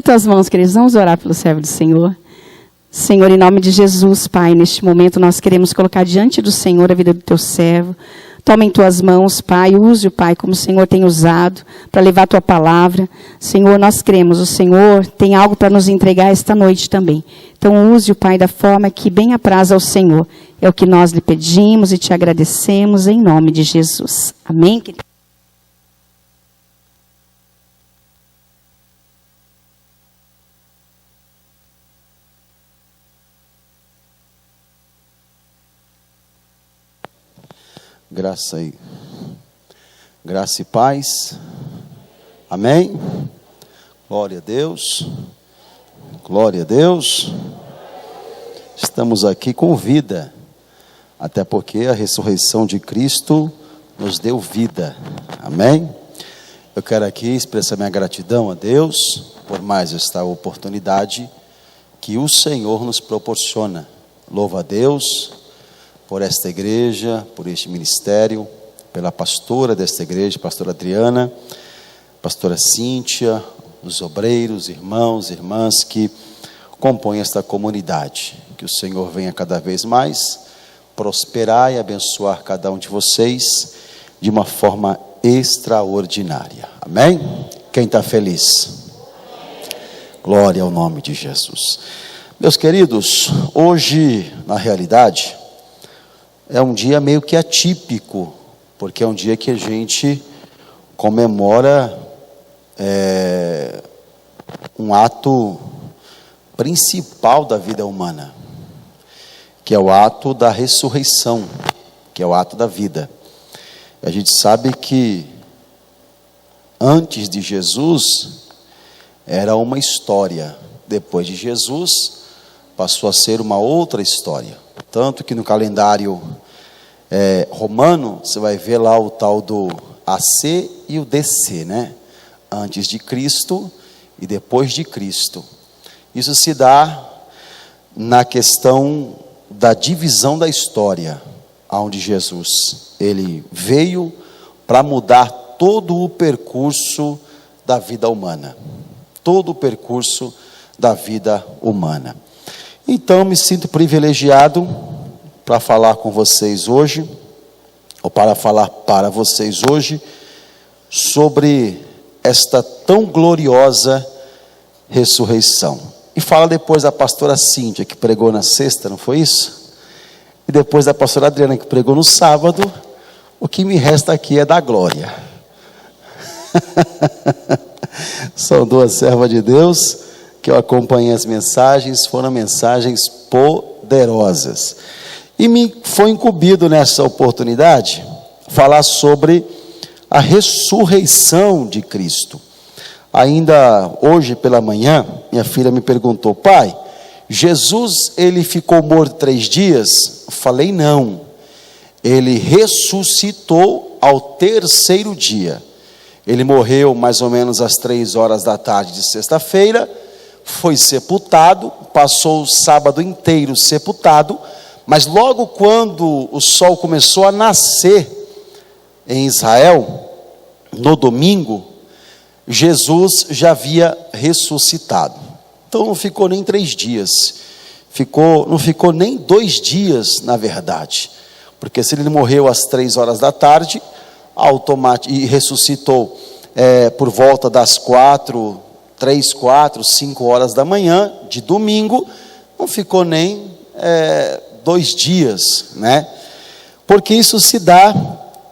tuas mãos, queridos. Vamos orar pelo servo do Senhor. Senhor, em nome de Jesus, Pai, neste momento nós queremos colocar diante do Senhor a vida do teu servo. Toma em tuas mãos, Pai, use-o, Pai, como o Senhor tem usado, para levar a tua palavra. Senhor, nós cremos, o Senhor tem algo para nos entregar esta noite também. Então, use-o, Pai, da forma que bem apraz ao Senhor. É o que nós lhe pedimos e te agradecemos em nome de Jesus. Amém, querido? Graça e paz. Amém? Glória a Deus. Glória a Deus. Estamos aqui com vida, até porque a ressurreição de Cristo nos deu vida. Amém? Eu quero aqui expressar minha gratidão a Deus por mais esta oportunidade que o Senhor nos proporciona. Louvo a Deus por esta igreja, por este ministério, pela pastora desta igreja, pastora Adriana, pastora Cíntia, os obreiros, irmãos, irmãs que compõem esta comunidade. Que o Senhor venha cada vez mais prosperar e abençoar cada um de vocês de uma forma extraordinária. Amém? Quem está feliz? Glória ao nome de Jesus. Meus queridos, hoje, na realidade, é um dia meio que atípico, porque é um dia que a gente comemora um ato principal da vida humana, que é o ato da ressurreição, que é o ato da vida. A gente sabe que antes de Jesus era uma história, depois de Jesus passou a ser uma outra história. Tanto que no calendário romano, você vai ver lá o tal do AC e o DC, né? Antes de Cristo e depois de Cristo. Isso se dá na questão da divisão da história, onde Jesus, ele veio para mudar todo o percurso da vida humana. Todo o percurso da vida humana. Então, me sinto privilegiado para falar com vocês hoje, ou para falar para vocês hoje, sobre esta tão gloriosa ressurreição. E fala depois da pastora Cíntia, que pregou na sexta, não foi isso? E depois da pastora Adriana, que pregou no sábado. O que me resta aqui é da glória. São duas servas de Deus que eu acompanhei as mensagens, foram mensagens poderosas. E me foi incumbido nessa oportunidade falar sobre a ressurreição de Cristo. Ainda hoje pela manhã, minha filha me perguntou: pai, Jesus ele ficou morto 3 dias? Eu falei: não, ele ressuscitou ao 3º dia. Ele morreu mais ou menos às 3 horas da tarde de sexta-feira, foi sepultado, passou o sábado inteiro sepultado, mas logo quando o sol começou a nascer em Israel, no domingo, Jesus já havia ressuscitado. Então não ficou nem 3 dias, não ficou nem 2 dias na verdade, porque se ele morreu às 3 horas da tarde, e ressuscitou por volta das 3, 4, 5 horas da manhã, de domingo, não ficou nem 2 dias, né? Porque isso se dá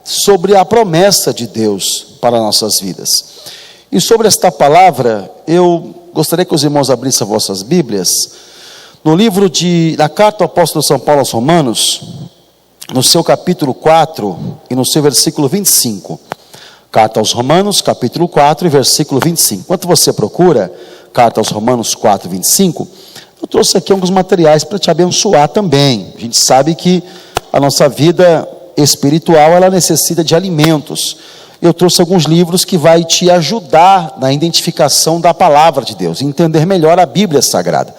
sobre a promessa de Deus para nossas vidas. E sobre esta palavra, eu gostaria que os irmãos abrissem as vossas Bíblias, no livro na carta do apóstolo São Paulo aos Romanos, no seu capítulo 4 e no seu versículo 25. Carta aos Romanos, capítulo 4 e versículo 25. Enquanto você procura, carta aos Romanos 4, 25, eu trouxe aqui alguns materiais para te abençoar também. A gente sabe que a nossa vida espiritual, ela necessita de alimentos. Eu trouxe alguns livros que vai te ajudar na identificação da palavra de Deus, entender melhor a Bíblia Sagrada.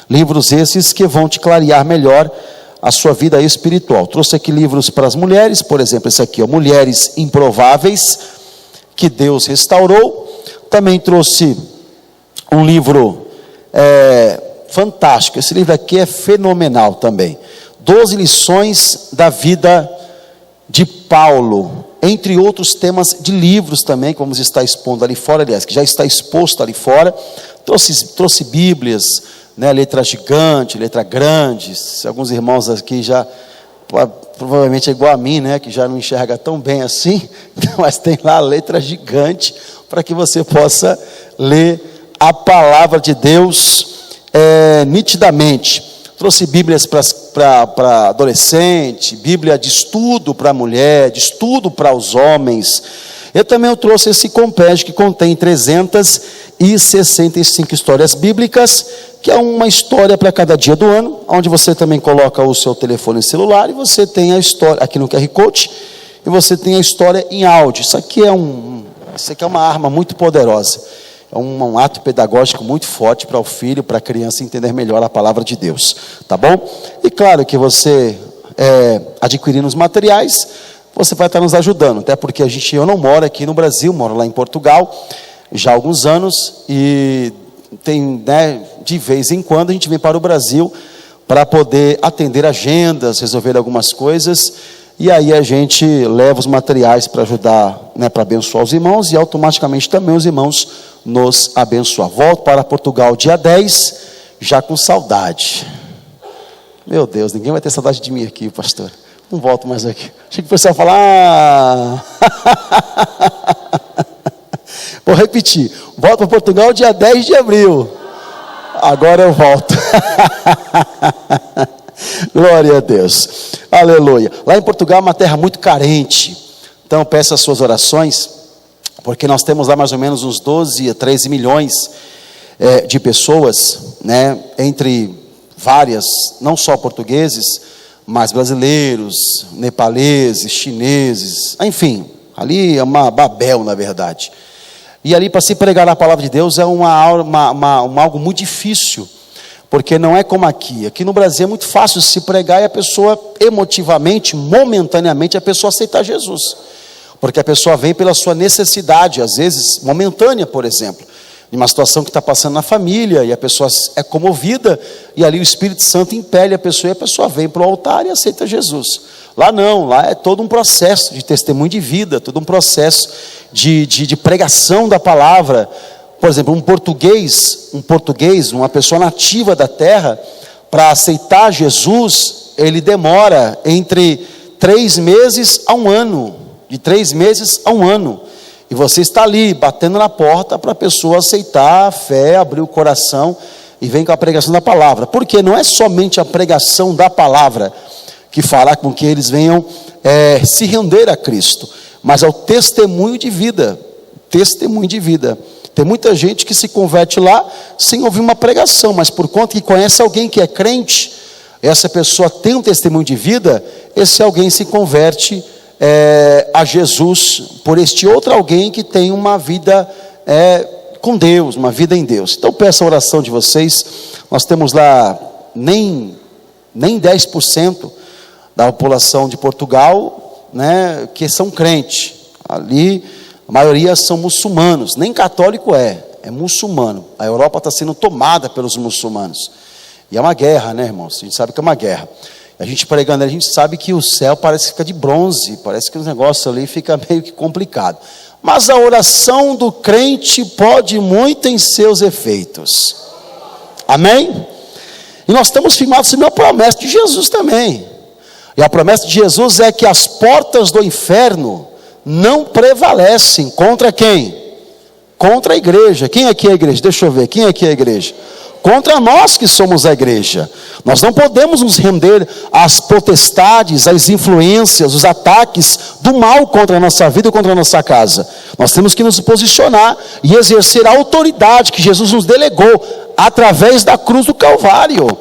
Livros esses que vão te clarear melhor a sua vida espiritual. Trouxe aqui livros para as mulheres, por exemplo, esse aqui, Mulheres Improváveis, que Deus restaurou. Também trouxe um livro fantástico. Esse livro aqui é fenomenal também. 12 lições da vida de Paulo, entre outros temas de livros também, que vamos estar expondo ali fora, aliás, que já está exposto ali fora. Trouxe bíblias, né, letra gigante, letra grande. Alguns irmãos aqui já, provavelmente é igual a mim, né, que já não enxerga tão bem assim, mas tem lá a letra gigante, para que você possa ler a palavra de Deus nitidamente. Trouxe bíblias para adolescente, bíblia de estudo para mulher, de estudo para os homens. Eu também trouxe esse compêndio que contém 365 histórias bíblicas, que é uma história para cada dia do ano, onde você também coloca o seu telefone celular e você tem a história aqui no QR Code, e você tem a história em áudio. Isso aqui é uma arma muito poderosa. É um ato pedagógico muito forte para o filho, para a criança entender melhor a palavra de Deus, tá bom? E claro que você, adquirindo os materiais, você vai estar nos ajudando, até porque eu não moro aqui no Brasil, moro lá em Portugal, já há alguns anos, e tem, né, de vez em quando a gente vem para o Brasil, para poder atender agendas, resolver algumas coisas, e aí a gente leva os materiais para ajudar, né, para abençoar os irmãos, e automaticamente também os irmãos nos abençoar. Volto para Portugal dia 10, já com saudade. Meu Deus, ninguém vai ter saudade de mim aqui, pastor. Não volto mais aqui. Achei que o pessoal falar. Vou repetir. Volto para Portugal dia 10 de abril. Agora eu volto. Glória a Deus. Aleluia. Lá em Portugal é uma terra muito carente. Então peço as suas orações, porque nós temos lá mais ou menos uns 12 a 13 milhões de pessoas, né, entre várias, não só portugueses, mas brasileiros, nepaleses, chineses, enfim, ali é uma Babel, na verdade. E ali para se pregar a palavra de Deus é algo muito difícil, porque não é como aqui. Aqui no Brasil é muito fácil se pregar e a pessoa emotivamente, momentaneamente, a pessoa aceitar Jesus. Porque a pessoa vem pela sua necessidade, às vezes momentânea, por exemplo, de uma situação que está passando na família, e a pessoa é comovida, e ali o Espírito Santo impele a pessoa, e a pessoa vem para o altar e aceita Jesus. Lá não, lá é todo um processo de testemunho de vida, todo um processo de pregação da palavra. Por exemplo, um português, uma pessoa nativa da terra, para aceitar Jesus, ele demora entre 3 meses a 1 ano. De 3 meses a 1 ano, e você está ali, batendo na porta, para a pessoa aceitar a fé, abrir o coração, e vem com a pregação da palavra, porque não é somente a pregação da palavra, que fará com que eles venham se render a Cristo, mas é o testemunho de vida, tem muita gente que se converte lá, sem ouvir uma pregação, mas por conta que conhece alguém que é crente, essa pessoa tem um testemunho de vida, esse alguém se converte a Jesus, por este outro alguém que tem uma vida com Deus, uma vida em Deus. Então peço a oração de vocês. Nós temos lá nem 10% da população de Portugal, né, que são crentes. Ali a maioria são muçulmanos, nem católico é muçulmano. A Europa está sendo tomada pelos muçulmanos, e é uma guerra, né, irmãos? A gente sabe que é uma guerra. A gente pregando, a gente sabe que o céu parece que fica de bronze, parece que o negócio ali fica meio que complicado. Mas a oração do crente pode muito em seus efeitos. Amém? E nós estamos firmados na promessa de Jesus também. E a promessa de Jesus é que as portas do inferno não prevalecem contra quem? Contra a igreja. Quem aqui é a igreja? Deixa eu ver, quem aqui é a igreja? Contra nós que somos a igreja. Nós não podemos nos render às potestades, às influências, os ataques do mal contra a nossa vida e contra a nossa casa. Nós temos que nos posicionar e exercer a autoridade que Jesus nos delegou através da cruz do Calvário.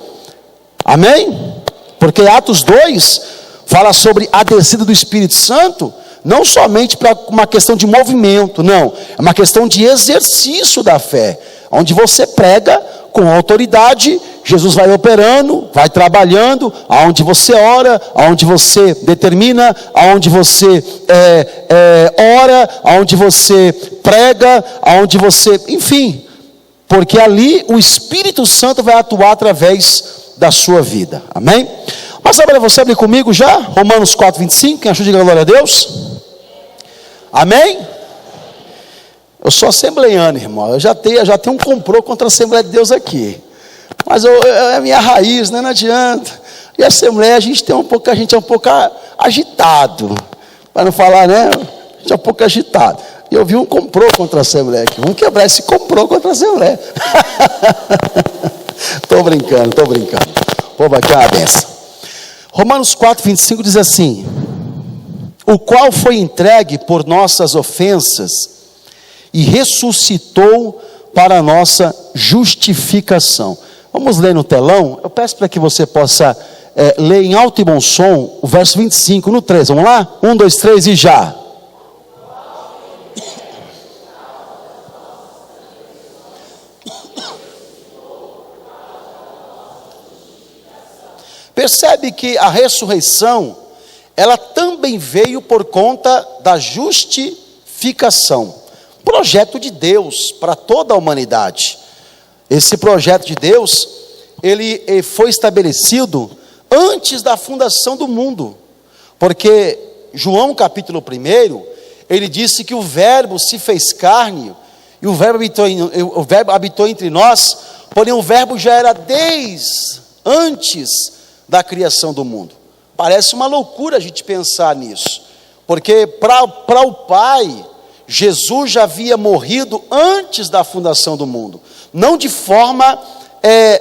Amém? Porque Atos 2 fala sobre a descida do Espírito Santo, não somente para uma questão de movimento, não, é uma questão de exercício da fé, onde você prega com autoridade, Jesus vai operando, vai trabalhando, aonde você ora, aonde você determina, aonde você ora, aonde você prega, aonde você, enfim, porque ali o Espírito Santo vai atuar através da sua vida, amém? Mas agora você abre comigo já, Romanos 4:25, quem achou, diga glória a Deus, amém? Eu sou assembleiano, irmão, eu já tenho um complô contra a Assembleia de Deus aqui, mas é a minha raiz, né? Não adianta, e a Assembleia a gente é um pouco agitado, para não falar, né, a gente é um pouco agitado. E eu vi um complô contra a Assembleia aqui. Vamos quebrar esse complô contra a Assembleia. Estou brincando. Vou aqui uma benção. Romanos 4:25 diz assim: o qual foi entregue por nossas ofensas e ressuscitou para a nossa justificação. Vamos ler no telão. Eu peço para que você possa ler em alto e bom som o verso 25 no 3. Vamos lá? 1, 2, 3 e já. Percebe que a ressurreição, ela também veio por conta da justificação. Projeto de Deus para toda a humanidade. Esse projeto de Deus, ele foi estabelecido antes da fundação do mundo. Porque João capítulo 1, ele disse que o verbo se fez carne, e o verbo habitou entre nós, porém o verbo já era desde antes da criação do mundo. Parece uma loucura a gente pensar nisso, porque para o Pai, Jesus já havia morrido antes da fundação do mundo, não de forma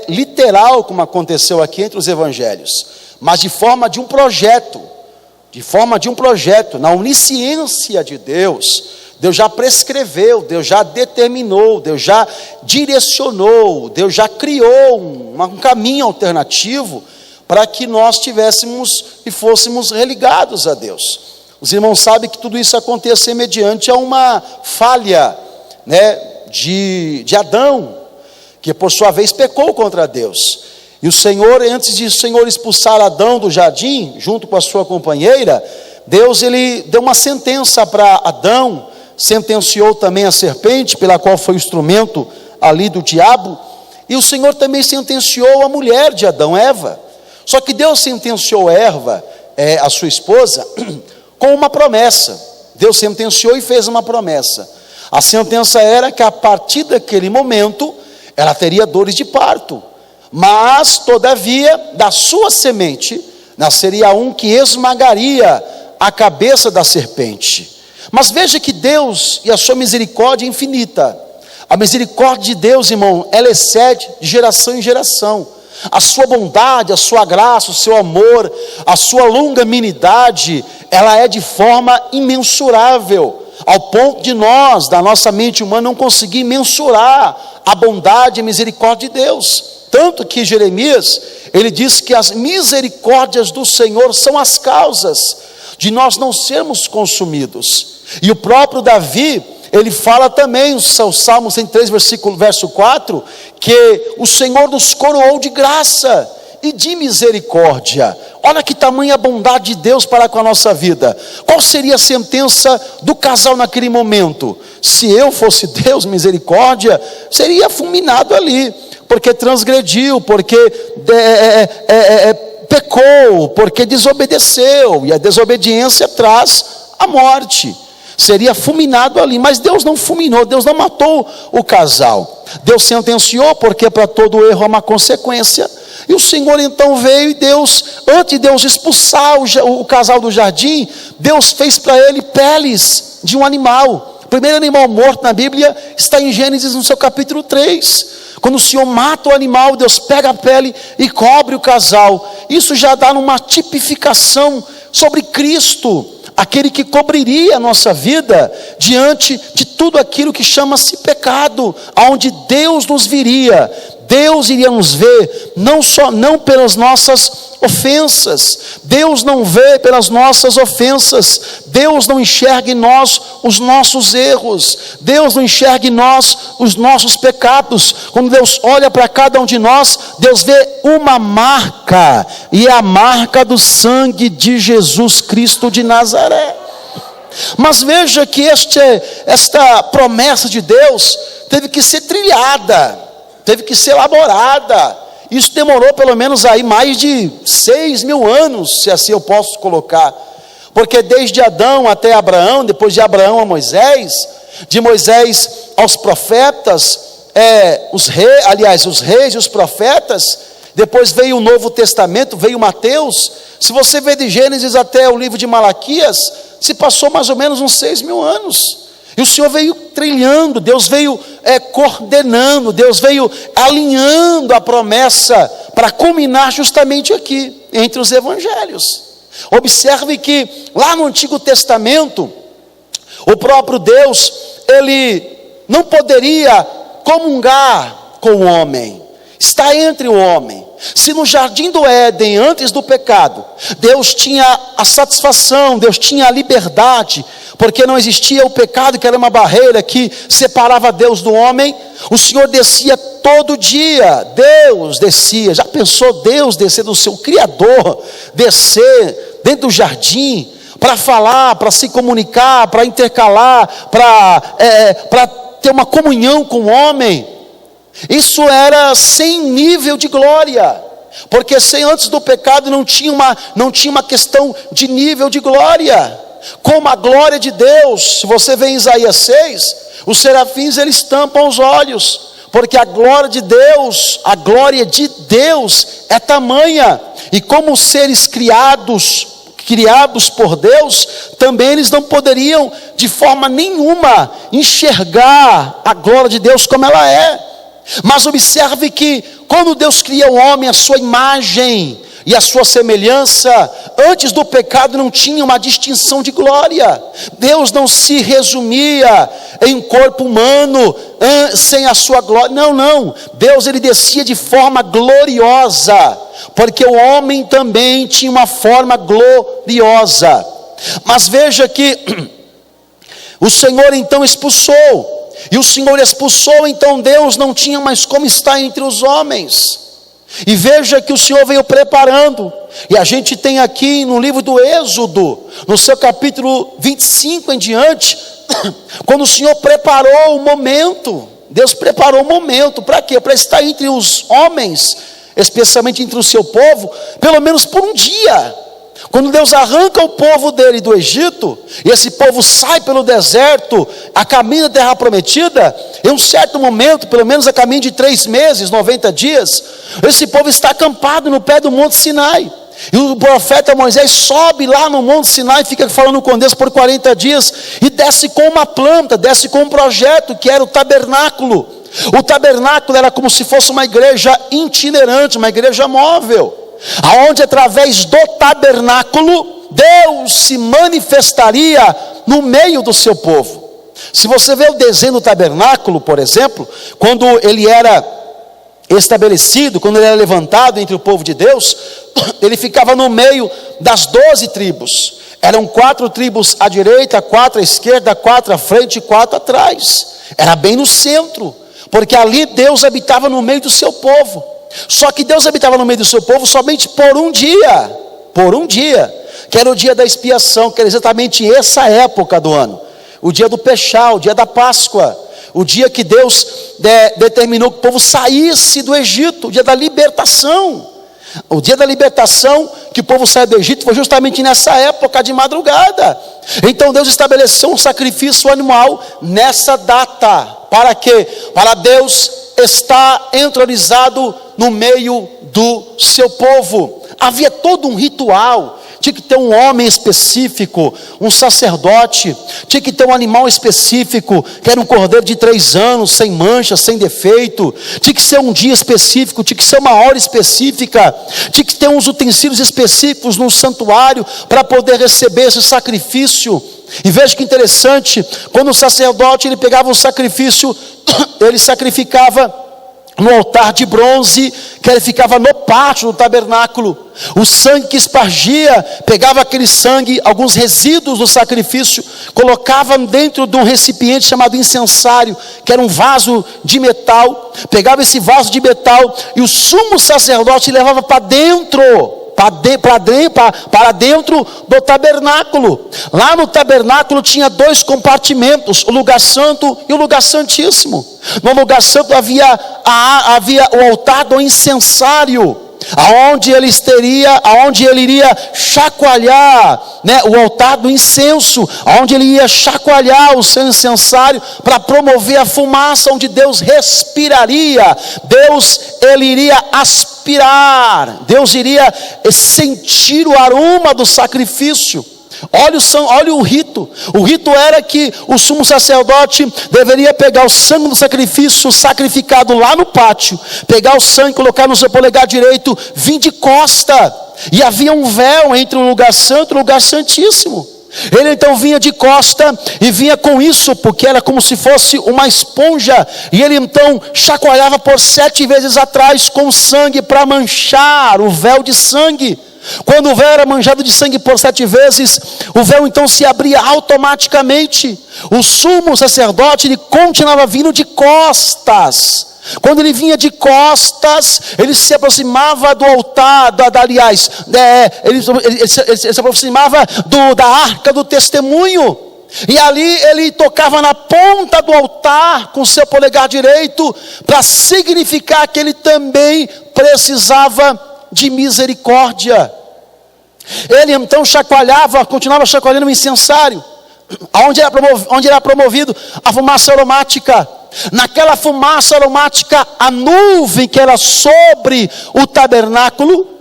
literal, como aconteceu aqui entre os evangelhos, mas de forma de um projeto, na onisciência de Deus. Deus já prescreveu, Deus já determinou, Deus já direcionou, Deus já criou um caminho alternativo para que nós tivéssemos e fôssemos religados a Deus. Os irmãos sabem que tudo isso acontece mediante a uma falha, né, de Adão, que por sua vez pecou contra Deus. E o Senhor, antes de o Senhor expulsar Adão do jardim, junto com a sua companheira, Deus, ele deu uma sentença para Adão, sentenciou também a serpente, pela qual foi o instrumento ali do diabo, e o Senhor também sentenciou a mulher de Adão, Eva. Só que Deus sentenciou Eva, a sua esposa, com uma promessa. Deus sentenciou e fez uma promessa. A sentença era que a partir daquele momento, ela teria dores de parto. Mas, todavia, da sua semente, nasceria um que esmagaria a cabeça da serpente. Mas veja que Deus e a sua misericórdia é infinita. A misericórdia de Deus, irmão, ela excede de geração em geração. A sua bondade, a sua graça, o seu amor, a sua longanimidade, ela é de forma imensurável, ao ponto de nós, da nossa mente humana, não conseguir mensurar a bondade e a misericórdia de Deus. Tanto que Jeremias, ele diz que as misericórdias do Senhor são as causas de nós não sermos consumidos. E o próprio Davi, ele fala também, o Salmo 103, verso 4, que o Senhor nos coroou de graça e de misericórdia. Olha que tamanha bondade de Deus para com a nossa vida. Qual seria a sentença do casal naquele momento? Se eu fosse Deus, misericórdia, seria fulminado ali, porque transgrediu, porque pecou, porque desobedeceu, e a desobediência traz a morte. Seria fulminado ali, mas Deus não fulminou, Deus não matou o casal. Deus sentenciou, porque para todo erro há uma consequência. E o Senhor então veio e Deus, antes de Deus expulsar o casal do jardim, Deus fez para ele peles de um animal. O primeiro animal morto na Bíblia está em Gênesis no seu capítulo 3. Quando o Senhor mata o animal, Deus pega a pele e cobre o casal. Isso já dá uma tipificação sobre Cristo, aquele que cobriria a nossa vida diante de tudo aquilo que chama-se pecado, aonde Deus nos viria. Deus iria nos ver não pelas nossas ofensas. Deus não vê pelas nossas ofensas. Deus não enxerga em nós os nossos erros. Deus não enxerga em nós os nossos pecados. Quando Deus olha para cada um de nós, Deus vê uma marca, e é a marca do sangue de Jesus Cristo de Nazaré. Mas veja que esta promessa de Deus teve que ser trilhada, teve que ser elaborada. Isso demorou pelo menos aí mais de 6.000 anos, se assim eu posso colocar. Porque desde Adão até Abraão, depois de Abraão a Moisés, de Moisés aos profetas, os reis e os profetas, depois veio o Novo Testamento, veio Mateus. Se você vê de Gênesis até o livro de Malaquias, se passou mais ou menos uns 6.000 anos. E o Senhor veio trilhando, Deus veio coordenando, Deus veio alinhando a promessa para culminar justamente aqui, entre os evangelhos. Observe que lá no Antigo Testamento, o próprio Deus, ele não poderia comungar com o homem, está entre o homem. Se no jardim do Éden, antes do pecado, Deus tinha a satisfação, Deus tinha a liberdade, porque não existia o pecado, que era uma barreira que separava Deus do homem, o Senhor descia todo dia, Deus descia. Já pensou Deus descer do seu Criador, descer dentro do jardim, para falar, para se comunicar, para intercalar, para ter uma comunhão com o homem? Isso era sem nível de glória, porque antes do pecado não tinha uma questão de nível de glória, como a glória de Deus. Se você vê em Isaías 6, os serafins eles tampam os olhos, porque a glória de Deus é tamanha, e como seres criados por Deus, também eles não poderiam de forma nenhuma enxergar a glória de Deus como ela é. Mas observe que quando Deus cria o homem à sua imagem e à sua semelhança, antes do pecado não tinha uma distinção de glória. Deus não se resumia em corpo humano sem a sua glória. Não. Deus ele descia de forma gloriosa, porque o homem também tinha uma forma gloriosa. Mas veja que o Senhor então expulsou. E o Senhor expulsou, então Deus não tinha mais como estar entre os homens. E veja que o Senhor veio preparando. E a gente tem aqui no livro do Êxodo, no seu capítulo 25 em diante, quando o Senhor preparou o momento. Deus preparou o momento, para quê? Para estar entre os homens, especialmente entre o seu povo, pelo menos por um dia. Quando Deus arranca o povo dele do Egito, e esse povo sai pelo deserto, a caminho da terra prometida, em um certo momento, pelo menos a caminho de 3 meses, 90 dias, esse povo está acampado no pé do Monte Sinai, e o profeta Moisés sobe lá no Monte Sinai, fica falando com Deus por 40 dias, e desce com uma planta, desce com um projeto, que era o tabernáculo. O tabernáculo era como se fosse uma igreja itinerante, uma igreja móvel, aonde através do tabernáculo Deus se manifestaria no meio do seu povo. Se você vê o desenho do tabernáculo, por exemplo, quando ele era estabelecido, quando ele era levantado entre o povo de Deus, ele ficava no meio das 12 tribos. Eram 4 tribos à direita, 4 à esquerda, 4 à frente e 4 atrás. Era bem no centro, porque ali Deus habitava no meio do seu povo. Só que Deus habitava no meio do seu povo somente por um dia, que era o dia da expiação, que era exatamente essa época do ano, o dia do Pechá, o dia da Páscoa, o dia que Deus determinou que o povo saísse do Egito, o dia da libertação. O dia da libertação, que o povo saiu do Egito, foi justamente nessa época de madrugada. Então Deus estabeleceu um sacrifício animal nessa data. Para quê? Para Deus estar entronizado no meio do seu povo. Havia todo um ritual. Tinha que ter um homem específico, um sacerdote, tinha que ter um animal específico, que era um cordeiro de 3 anos, sem mancha, sem defeito, tinha que ser um dia específico, tinha que ser uma hora específica, tinha que ter uns utensílios específicos no santuário, para poder receber esse sacrifício. E veja que interessante, quando o sacerdote ele pegava o sacrifício, ele sacrificava no altar de bronze, que ele ficava no pátio do tabernáculo. O sangue que espargia, pegava aquele sangue, alguns resíduos do sacrifício, colocava dentro de um recipiente chamado incensário, que era um vaso de metal. Pegava esse vaso de metal e o sumo sacerdote levava para dentro para dentro do tabernáculo. Lá no tabernáculo tinha 2 compartimentos, o lugar santo e o lugar santíssimo. No lugar santo havia o altar do incensário, aonde ele iria chacoalhar, né, o altar do incenso, aonde ele ia chacoalhar o seu incensário para promover a fumaça, onde Deus respiraria, ele iria aspirar, Deus iria sentir o aroma do sacrifício. Olha o rito. O rito era que o sumo sacerdote deveria pegar o sangue do sacrifício sacrificado lá no pátio, pegar o sangue, colocar no seu polegar direito, vir de costa, e havia um véu entre o lugar santo e o lugar santíssimo. Ele então vinha de costa e vinha com isso, porque era como se fosse uma esponja, e ele então chacoalhava por 7 vezes atrás com sangue para manchar o véu de sangue. Quando o véu era manchado de sangue por 7 vezes, o véu então se abria automaticamente. O sumo sacerdote, ele continuava vindo de costas. Quando ele vinha de costas, ele se aproximava do altar, ele se aproximava da arca do testemunho. E ali ele tocava na ponta do altar com seu polegar direito, para significar que ele também precisava de misericórdia. Ele então continuava chacoalhando o incensário, onde era promovido a fumaça aromática. Naquela fumaça aromática, a nuvem que era sobre o tabernáculo,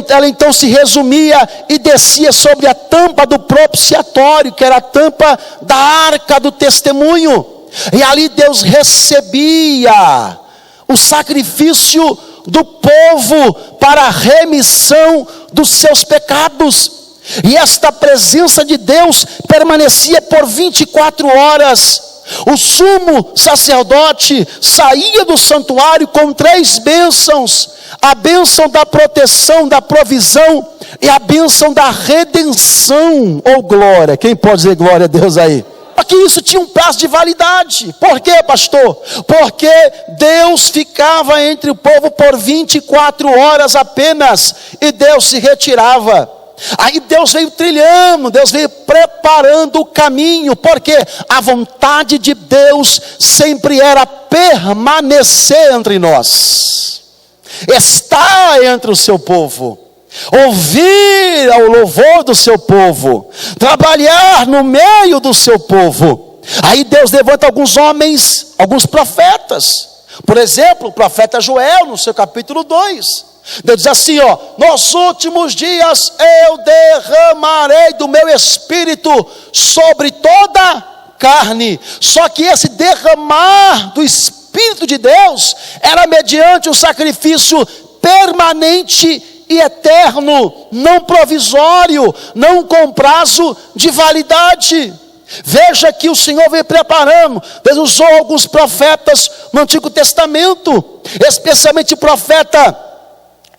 ela então se resumia e descia sobre a tampa do propiciatório, que era a tampa da arca do testemunho. E ali Deus recebia o sacrifício do povo para a remissão dos seus pecados. E esta presença de Deus permanecia por 24 horas. O sumo sacerdote saía do santuário com 3 bênçãos: a bênção da proteção, da provisão, e a bênção da redenção. Oh glória, quem pode dizer glória a Deus aí? Porque isso tinha um prazo de validade. Por quê, pastor? Porque Deus ficava entre o povo por 24 horas apenas, e Deus se retirava. Aí Deus veio trilhando, Deus veio preparando o caminho, porque a vontade de Deus sempre era permanecer entre nós, estar entre o seu povo, ouvir ao louvor do seu povo, trabalhar no meio do seu povo. Aí Deus levanta alguns homens, alguns profetas. Por exemplo, o profeta Joel, no seu capítulo 2, Deus diz assim, nos últimos dias eu derramarei do meu espírito sobre toda carne. Só que esse derramar do Espírito de Deus era mediante um sacrifício permanente e eterno, não provisório, não com prazo de validade. Veja que o Senhor veio preparando. Deus usou alguns profetas no Antigo Testamento, especialmente o profeta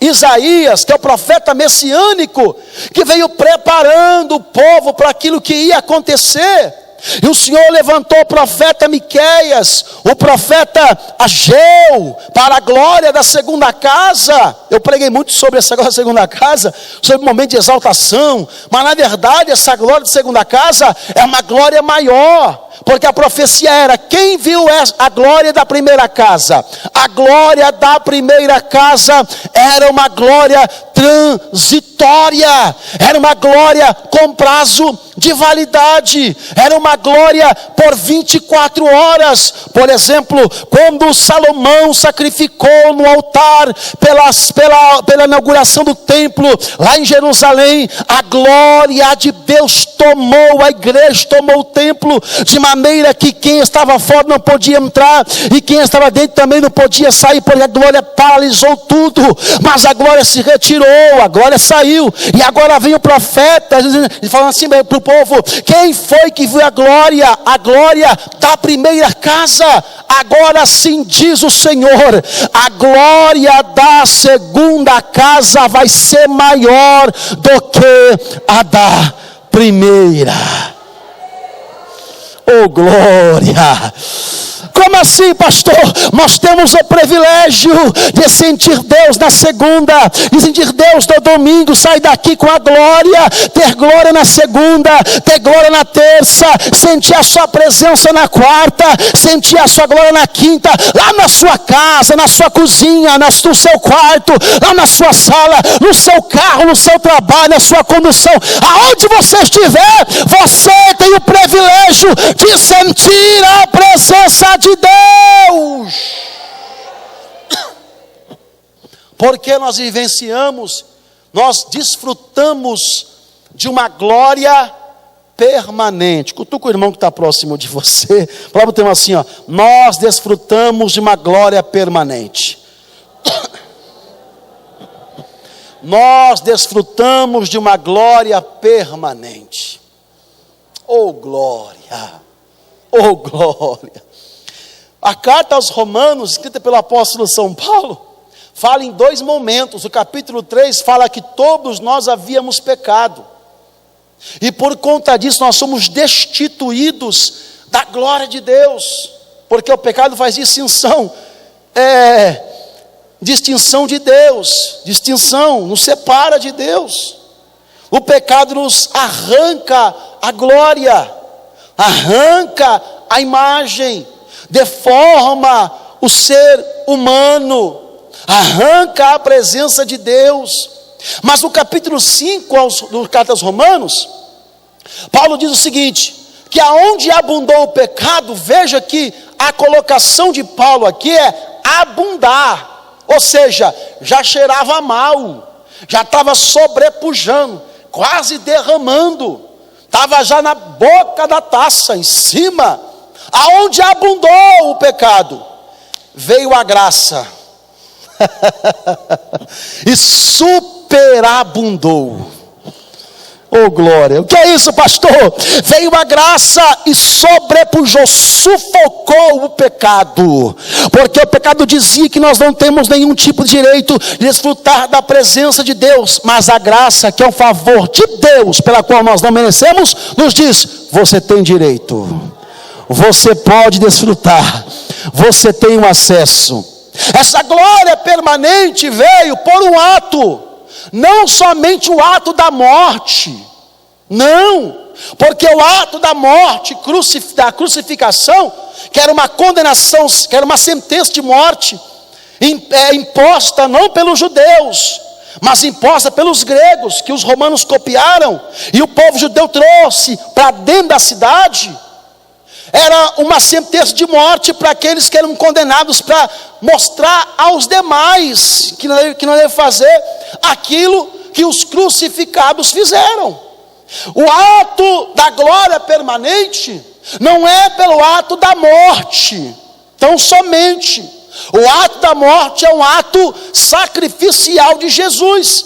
Isaías, que é o profeta messiânico, que veio preparando o povo para aquilo que ia acontecer. E o Senhor levantou o profeta Miqueias, o profeta Ageu, para a glória da segunda casa. Eu preguei muito sobre essa glória da segunda casa, sobre o momento de exaltação, mas na verdade essa glória da segunda casa é uma glória maior, porque a profecia era: quem viu a glória da primeira casa? A glória da primeira casa era uma glória transitória, era uma glória com prazo de validade, era uma glória por 24 horas. Por exemplo, quando Salomão sacrificou no altar pela inauguração do templo lá em Jerusalém, a glória de Deus tomou a igreja, tomou o templo, de maneira que quem estava fora não podia entrar, e quem estava dentro também não podia sair, porque a glória paralisou tudo. Mas a glória se retirou, a glória saiu, e agora vem o profeta falando assim para o povo: quem foi que viu a glória da primeira casa? Agora sim diz o Senhor, a glória da segunda casa vai ser maior do que a da primeira. Oh glória! Como assim, pastor? Nós temos o privilégio de sentir Deus na segunda, de sentir Deus no domingo, sair daqui com a glória, ter glória na segunda, ter glória na terça, sentir a sua presença na quarta, sentir a sua glória na quinta, lá na sua casa, na sua cozinha, no seu quarto, lá na sua sala, no seu carro, no seu trabalho, na sua condução, aonde você estiver, você tem o privilégio de sentir a presença de Deus. Porque nós vivenciamos, nós desfrutamos de uma glória permanente. Cutuca o irmão que está próximo de você. Fala para o tema assim, ó: nós desfrutamos de uma glória permanente. Nós desfrutamos de uma glória permanente. Oh glória, oh glória. A carta aos Romanos, escrita pelo apóstolo São Paulo, fala em dois momentos. O capítulo 3 fala que todos nós havíamos pecado, e por conta disso nós somos destituídos da glória de Deus, porque o pecado faz distinção, distinção de Deus, distinção, nos separa de Deus. O pecado nos arranca a glória, arranca a imagem, deforma o ser humano, arranca a presença de Deus. Mas no capítulo 5 do carta aos Romanos, Paulo diz o seguinte, que aonde abundou o pecado, veja que a colocação de Paulo aqui é abundar, ou seja, já cheirava mal, já estava sobrepujando, quase derramando, estava já na boca da taça, em cima. Aonde abundou o pecado, veio a graça e superabundou. Oh glória, o que é isso, pastor? Veio a graça e sobrepujou, sufocou o pecado, porque o pecado dizia que nós não temos nenhum tipo de direito de desfrutar da presença de Deus, mas a graça, que é um favor de Deus, pela qual nós não merecemos, nos diz: você tem direito, você pode desfrutar, você tem um acesso. Essa glória permanente veio por um ato, não somente o ato da morte, não, porque o ato da morte, da crucificação, que era uma condenação, que era uma sentença de morte, imposta não pelos judeus, mas imposta pelos gregos, que os romanos copiaram, e o povo judeu trouxe para dentro da cidade. Era uma sentença de morte para aqueles que eram condenados, para mostrar aos demais que não devem fazer aquilo que os crucificados fizeram. O ato da glória permanente não é pelo ato da morte, tão somente. O ato da morte é um ato sacrificial de Jesus.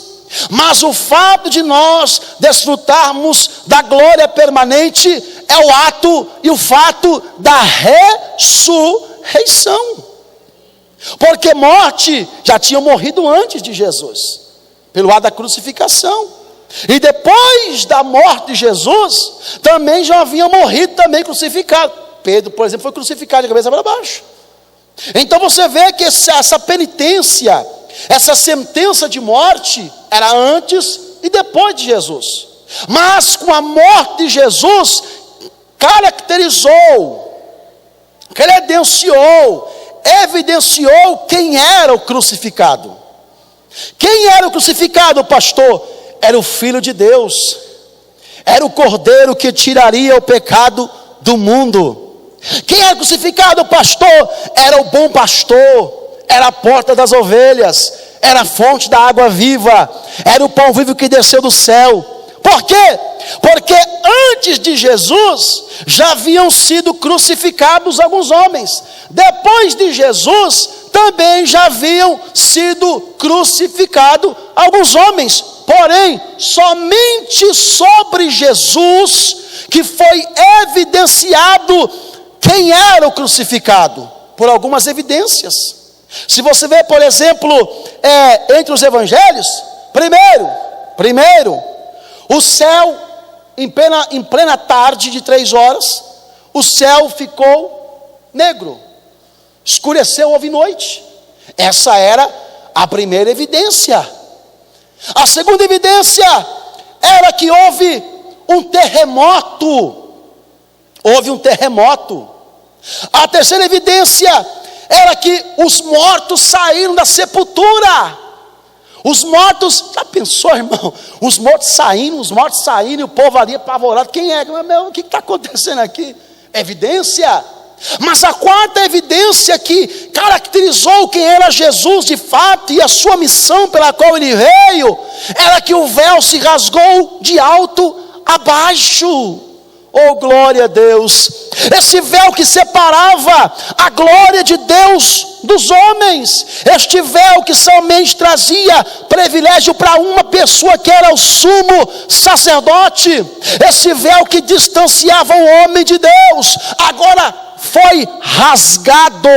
Mas o fato de nós desfrutarmos da glória permanente é o ato e o fato da ressurreição. Porque morte já tinha morrido antes de Jesus, pelo ato da crucificação. E depois da morte de Jesus, também já havia morrido, também crucificado. Pedro, por exemplo, foi crucificado de cabeça para baixo. Então você vê que essa penitência, essa sentença de morte, era antes e depois de Jesus. Mas com a morte de Jesus, caracterizou, credenciou, evidenciou quem era o crucificado. Quem era o crucificado, pastor? Era o Filho de Deus, era o Cordeiro que tiraria o pecado do mundo. Quem era crucificado, pastor? Era o bom pastor, era a porta das ovelhas, era a fonte da água viva, era o pão vivo que desceu do céu. Por quê? Porque antes de Jesus já haviam sido crucificados alguns homens. Depois de Jesus também já haviam sido crucificados alguns homens. Porém, somente sobre Jesus que foi evidenciado quem era o crucificado, por algumas evidências. Se você vê, por exemplo, entre os evangelhos, primeiro, o céu, em plena tarde de 3 horas, o céu ficou negro, Escureceu, houve noite. Essa era a primeira evidência. A segunda evidência era que houve um terremoto. Houve um terremoto. A terceira evidência era que os mortos saíram da sepultura. Os mortos, já pensou, irmão? Os mortos saindo, e o povo ali apavorado. Quem é? O que está acontecendo aqui? Evidência. Mas a quarta evidência que caracterizou quem era Jesus de fato e a sua missão pela qual ele veio, era que o véu se rasgou de alto a baixo. Oh, glória a Deus! Esse véu que separava a glória de Deus dos homens, este véu que somente trazia privilégio para uma pessoa que era o sumo sacerdote, esse véu que distanciava o homem de Deus, agora foi rasgado,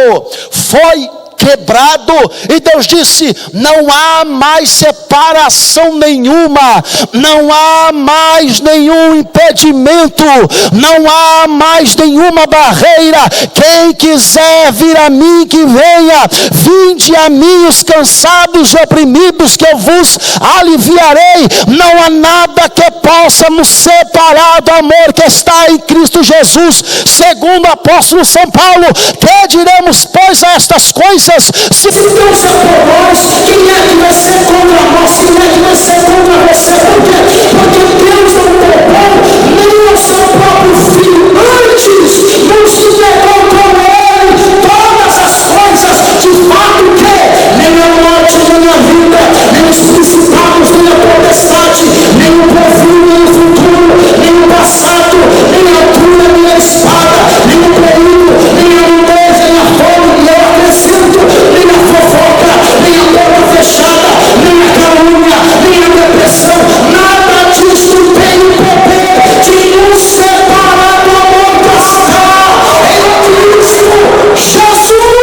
foi quebrado, e Deus disse: não há mais separação nenhuma, não há mais nenhum impedimento, não há mais nenhuma barreira. Quem quiser vir a mim, que venha. Vinde a mim os cansados e oprimidos, que eu vos aliviarei. Não há nada que possa nos separar do amor que está em Cristo Jesus. Segundo o apóstolo São Paulo: que diremos, pois, a estas coisas? Se Deus é por nós, quem é que vai ser contra nós? Quem é que vai ser contra você? Por quê? Porque Deus não poupou nem o seu próprio filho, antes nos entregou com ele todas as coisas. De fato que nem a morte, nem a vida, nem os principados, nem a potestade, nem o porvir, nem o futuro, nem o passado, nem a altura, nem a espada, nem o perigo, nem a nudez, nem a fome, nem eu acrescento, nem a fofoca, nem a porta fechada, nem a calúnia, nem a depressão, nada disso tem o poder de nos separar do amor que está em Cristo Jesus.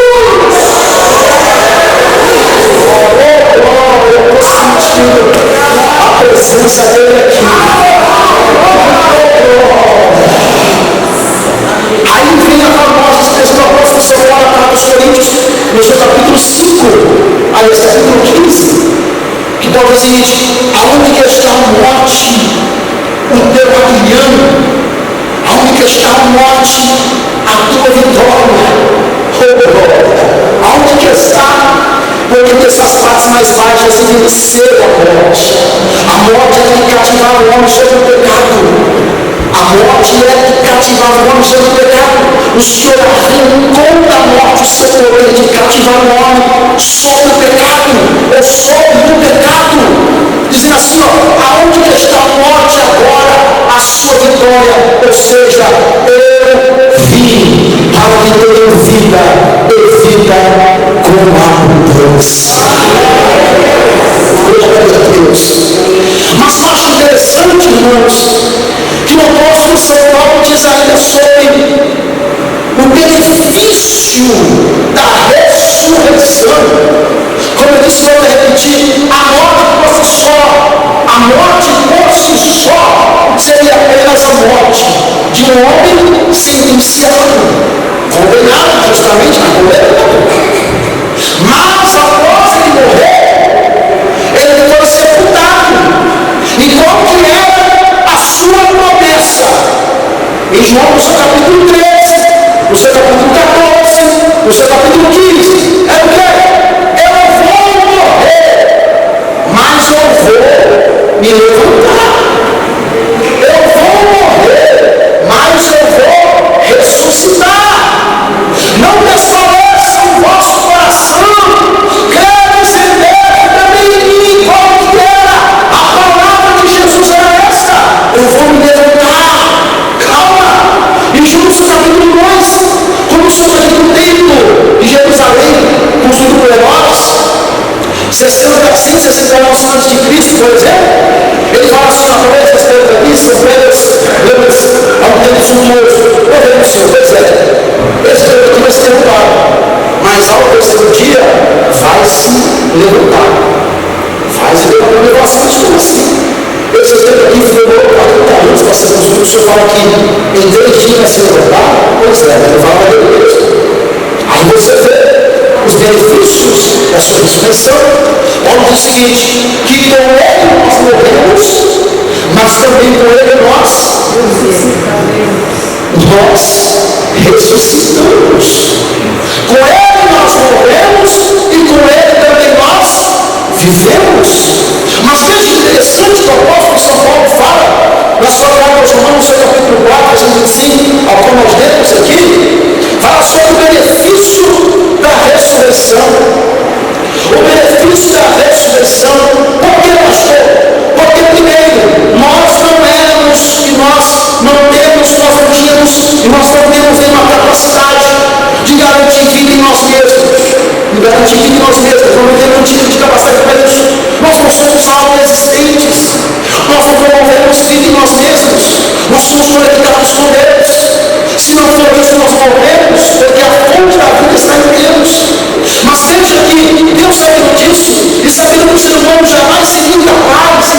Eu estou sentindo a presença dele aqui. Aí vem a famosa expressão do apóstolo São Paulo na carta aos Coríntios, no seu capítulo 5, aliás, capítulo 15, que Paulo diz o seguinte: aonde que está a morte, o teu aguilhão? Aonde que está a morte, a tua vitória? Aonde que está? Porque dessas partes mais baixas ele venceu a morte. A morte é que cativava o homem sobre o pecado. A morte é que cativava o homem sobre o pecado. O Senhor arrancou da morte o seu poder de cativar o homem sobre o pecado, ou sobre o pecado, dizendo assim: ó, aonde que está a morte agora? A sua vitória. Ou seja, eu vim para que tenham vida e vida com abundância. Glória a Deus. Mas eu acho interessante, irmãos, que o apóstolo São Paulo diz ainda sobre o benefício da ressurreição. Como eu disse, vou repetir: a morte por si só, a morte por si só seria apenas a morte de um homem sentenciado, condenado justamente na condenação. Mas após ele morrer, ele foi sepultado. E qual que era a sua promessa? Em João, no seu capítulo 13, no seu capítulo 14, no seu capítulo 15, é o que? Eu vou morrer, mas eu vou me levantar. Eu vou morrer, mas eu vou ressuscitar. Não desfaleça o vosso coração. Credes em Deus, também em mim. Qual que era a palavra de Jesus? Era esta: eu vou me levantar. Calma. E juntos no capítulo 2, como sobre o templo de Jerusalém, construído por Herodes, 169 anos de Cristo, por exemplo, ele fala assim: através das entrevistas, lembra-se a um tempo suntuoso. Eu lembro, Senhor, pois é, esse tempo aqui vai ser derrubado, mas ao terceiro dia vai se levantar. Vai se levantar. Eu falo assim: como assim? Esse tempo aqui foi 40 anos para ser construído. O Senhor fala que em 3 dias vai se levantar? Pois é, ele fala de Deus. Aí você vê benefícios da sua ressurreição, Paulo diz o seguinte, que com ele nós morremos, mas também com ele nós ressuscitamos. Com ele nós morremos e com ele também nós vivemos. Mas veja interessante que o apóstolo São Paulo fala na sua carta aos Romanos, seu capítulo 4, versículo 5, ao qual nós lemos aqui, fala sobre o benefício da ressurreição. O benefício da ressurreição. Por que, pastor? Porque primeiro, nós não éramos e nós não tínhamos nenhuma capacidade de garantir vida em nós mesmos. Não temos um tipo de capacidade para isso. Nós não somos autoexistentes. Nós não promovemos vida em nós mesmos. Nós somos conectados com Deus. Se não for isso, nós morremos, porque a fonte da vida está em Deus. Mas veja que Deus sabendo disso, e sabendo que o ser humano jamais seria incapaz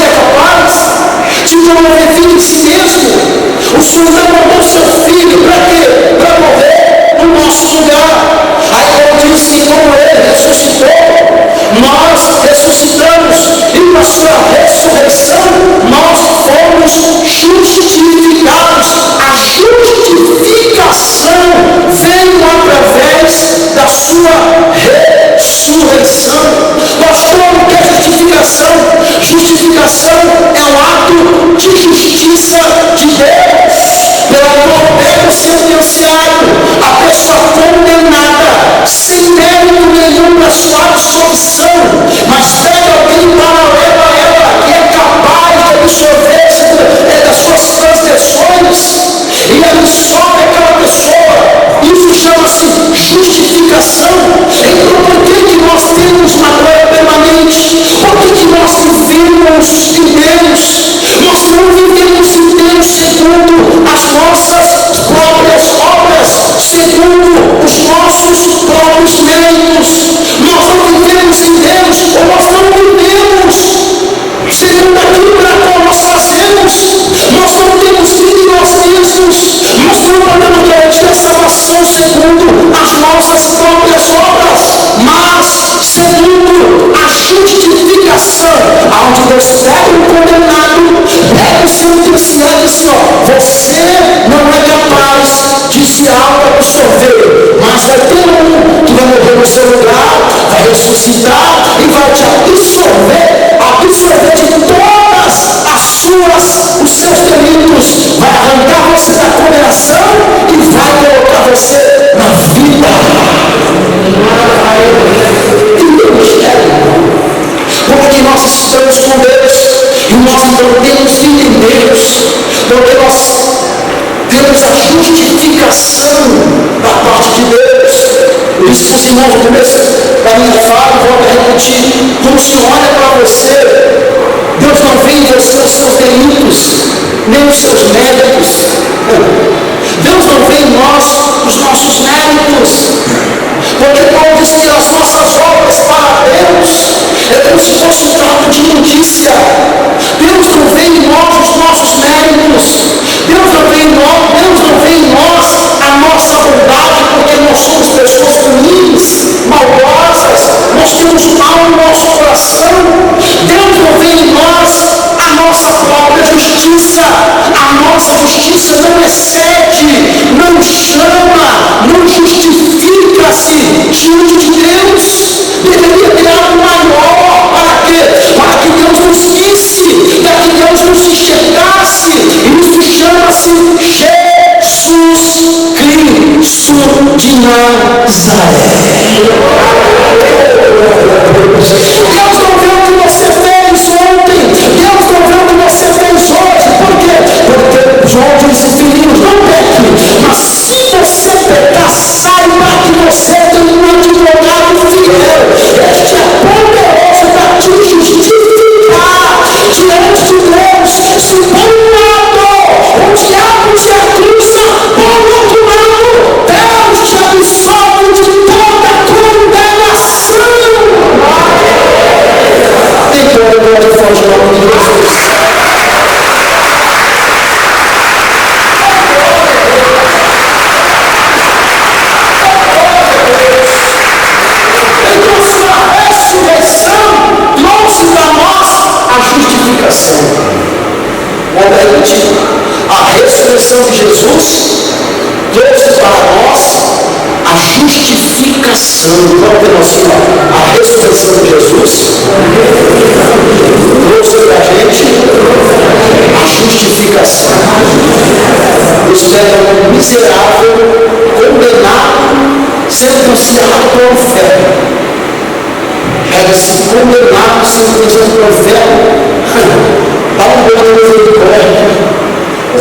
de promover vida em si mesmo, o Senhor mandou seu Filho para quê? Para morrer no nosso lugar. Aí Paulo diz que como ele ressuscitou, nós ressuscitamos, e na sua ressurreição nós fomos justificados. A justificação veio através da sua ressurreição. Pastor, o que é justificação? Justificação é um ato de justiça de Deus, pela qual Deus sentenciado a pessoa condenada, sem mérito nenhum na sua absolvição, mas pega alguém paralelo a ela, que é capaz de absorver das suas transgressões, e absolve aquela pessoa. Isso chama-se justificação. Então, por que nós temos uma glória permanente? Por que nós vivemos em Deus? Nós não vivemos em Deus segundo as nossas próprias obras, segundo os nossos próprios méritos. Nós não vivemos em Deus, ou nós não vivemos segundo aquilo para qual nós fazemos. Nós não temos vida em nós mesmos. Nós não podemos garantir a salvação segundo as nossas próprias obras, mas segundo a justificação, onde Deus pega o condenado, pega o sentenciado e diz assim, você não é capaz de se auto-absorver, mas vai ter um que vai morrer no seu lugar, vai ressuscitar e vai te absorver de todas os seus delitos, vai arrancar você da condenação e vai colocar você na vida. E Deus quer, porque nós estamos com Deus e nós então temos vida em Deus, porque nós temos a justificação da parte de Deus. Eu disse para os irmãos no começo da minha fala, volto a repetir, quando o Senhor olha para você, Deus não vê em você os seus delitos, nem os seus méritos. Deus não vê em nós os nossos méritos, porque Paulo diz que as nossas obras para Deus é como se fosse um trapo de imundícia. Deus não vê em nós os nossos méritos. Deus não vê em nós a nossa bondade, porque nós somos pessoas ruins, maldosas, nós temos mal no nosso coração. Deus não vê em nós a nossa própria justiça. A nossa justiça não excede, não chama, não justifica-se diante de Deus. Deveria ter algo maior. Para quê? Para que Deus nos visse, para que Deus nos enxergasse. E isso chama-se Jesus Cristo de Nazaré. Deus não vê o que você fez ontem. Deus não vê o que você fez hoje. Por quê? Porque João disse, filhinhos, não peque. Mas se você pecar, saiba que você tem um advogado fiel. Este é poderoso para te justificar diante de Deus. Se por um lado o diabo te acusa, por outro lado Deus te absolve de toda condenação. Jesus trouxe para nós a justificação. Vamos ter noção, a ressurreição de Jesus trouxe para a gente a justificação. Você era um miserável, condenado, sentenciado para o inferno. Era assim, condenado, sentenciado para o inferno. Dá um pouco de misericórdia.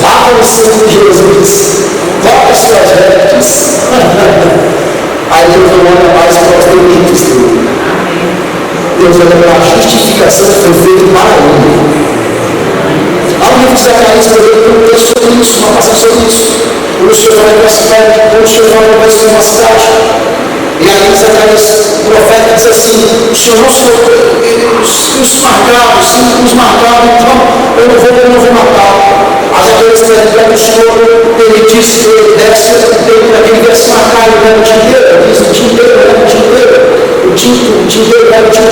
Lava o sangue de Jesus. Coloca as suas vestes. Aí Deus não olha mais para os delitos dele. Deus olha para a justificação que foi feita para ele. Há um livro de Zacarias, por exemplo, um texto sobre isso, uma passagem sobre isso. O Senhor vai para a cidade, o Senhor vai para uma cidade. E aí Zacarias, o profeta, diz assim: o Senhor, os marcados, então eu não vou matar. As vezes o Senhor, ele disse que ele desce, aquele verso marcado, o dia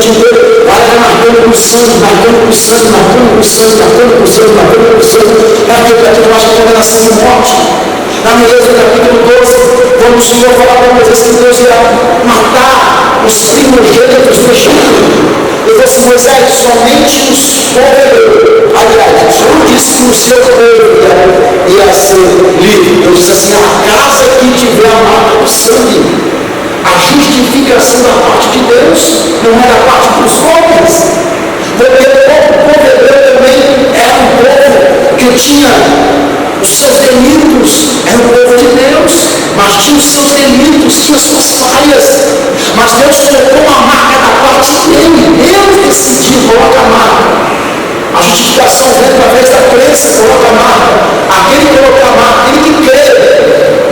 inteiro, vai marcando com sangue, para que eu acho que a condenação de morte. Na beleza do capítulo 12, quando o Senhor fala para Moisés que Deus ia matar os primogênitos do Egito, ele disse assim: Moisés, somente os povos, aliás, o Senhor disse que o seu povo ia ser livre. Eu disse assim: a casa que tiver a marca do sangue, a justificação da parte de Deus não é da parte dos homens, porque o povo hebreu também era um povo que tinha os seus delitos, era o povo de Deus, mas tinha os seus delitos, tinha as suas falhas, mas Deus colocou uma marca da parte dele. Deus decidiu, coloca a marca. A justificação vem através da crença, coloca a marca. Aquele que coloca a marca, aquele que crê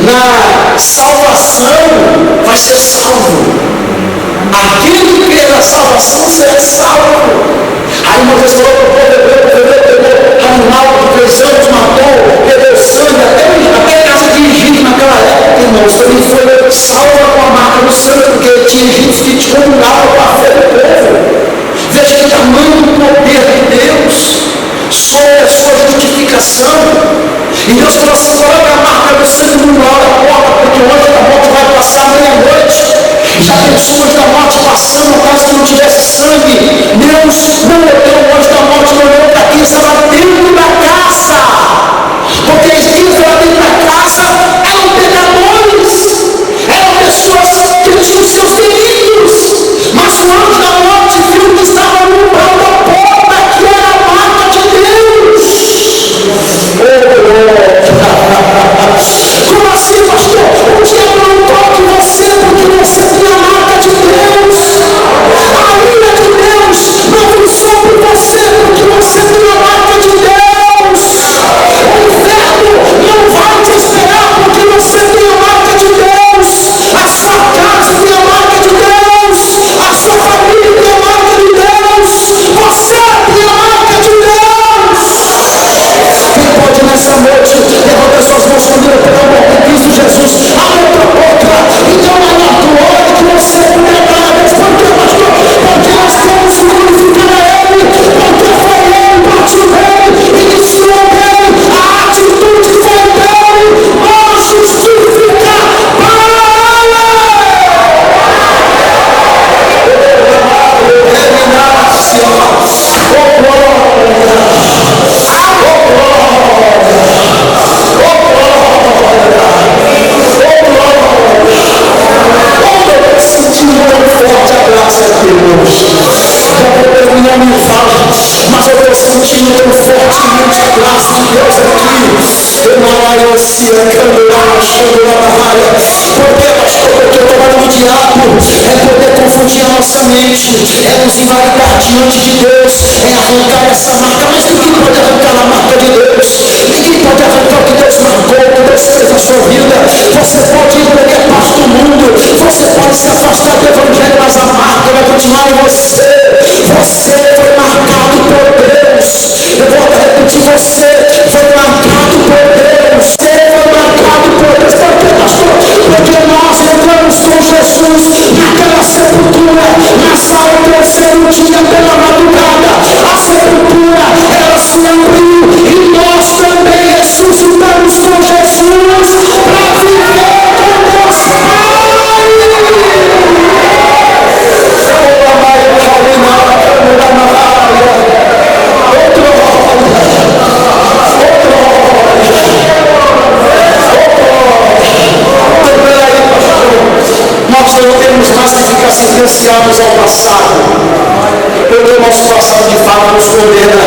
na salvação vai ser salvo. Aquele que crê na salvação será salvo. Aí Moisés falou para o povo hebreu, animal de 3 anos, matou, perdeu sangue, até casa de Egito naquela época, irmãos, também foi salva com a marca do sangue, porque tinha egípcios que te comungavam com a fé do povo. Veja que tamanho do poder de Deus sobre a sua justificação. E Deus falou assim: coloca a marca do sangue no umbral da porta, porque o anjo da morte vai passar meia-noite. Já pensou o anjo da morte passando, caso que não tivesse sangue? Deus não olhou o anjo da morte, não olhou para quem estava dentro da casa, porque quem estava dentro da casa eram pecadores, eram pessoas que tinham seus delitos, mas o anjo da morte viu que estava no umbral da porta, que era a marca de Deus. Como assim, pastor? O diabo não toca em você porque você tem a marca de Deus. A ira de Deus não vem sobre você porque você tem a marca de Deus. O inferno não vai te esperar porque você tem a marca de Deus. A sua casa tem a marca de Deus. A sua família tem a marca de Deus. Você tem a marca de Deus. Quem pode nessa noite levantar suas mãos comigo pelo amor de Cristo Jesus? Abre a tua boca e dá uma glória que você é cada vez. Por que, pastor? Porque nós temos que glorificar a Ele, porque foi Ele, partiu dele, iniciou dele, a atitude foi dele, ó, justifica para mas eu estou sentindo tão fortemente a graça de Deus aqui. Porque, pastor, porque o trabalho do diabo é poder confundir a nossa mente, é nos invalidar diante de Deus, é arrancar essa marca. Mas ninguém pode arrancar a marca de Deus, ninguém pode arrancar o que Deus marcou, o que Deus fez na sua vida. Você pode ir para qualquer parte do mundo, você pode se afastar do Evangelho, mas a marca vai continuar em você. Você foi marcado por Deus. Eu vou repetir: você foi marcado por Deus. Você foi marcado por Deus. Por quê, pastor? Porque nós entramos com Jesus naquela sepultura, na sala terceiro dia pela madrugada. A sepultura, ela se abriu e nós também ressuscitamos com Jesus. sentenciados ao passado, porque o nosso passado de fato nos condena,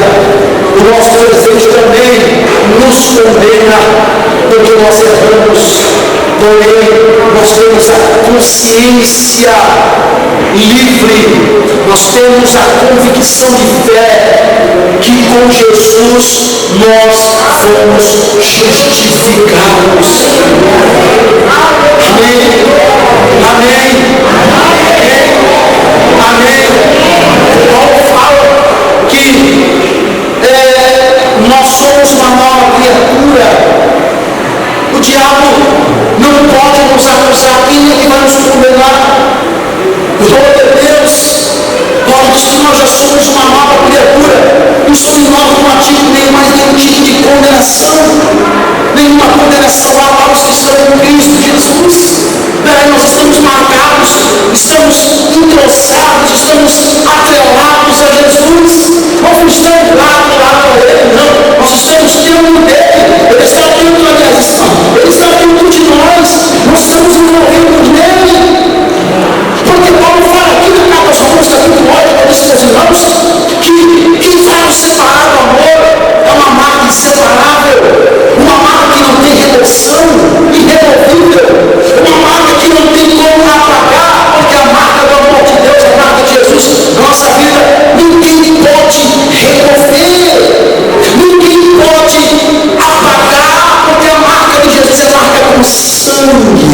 o nosso desejo também nos condena, porque nós erramos, porém nós temos a consciência livre, nós temos a convicção de fé que com Jesus nós fomos justificados. Amém? Amém? Amém? Paulo fala que nós somos uma nova criatura. O diabo não pode nos acusar. Quem é que vai nos condenar? Glória a Deus. Paulo diz que nós já somos uma nova criatura. Não somos nós não ativos nem mais nenhum tipo de condenação. Nenhuma condenação para os que estão em Cristo Jesus. Nós estamos marcados, estamos engrossados, estamos atrelados a Jesus. Nós não estamos lá para Ele, não. Nós estamos dentro dele. Ele está dentro da minha vida. Ele está dentro de nós. Nós estamos envolvidos nele. Porque Paulo fala aqui na carta aos Romanos, capítulo 8, diz aos irmãos, que quem vai nos separar do amor é uma marca inseparável, uma marca que não tem remoção, irremovível, uma marca que não tem como apagar, porque a marca do amor de Deus, a marca de Jesus, na nossa vida, ninguém pode remover, ninguém pode apagar, porque a marca de Jesus é marca com sangue.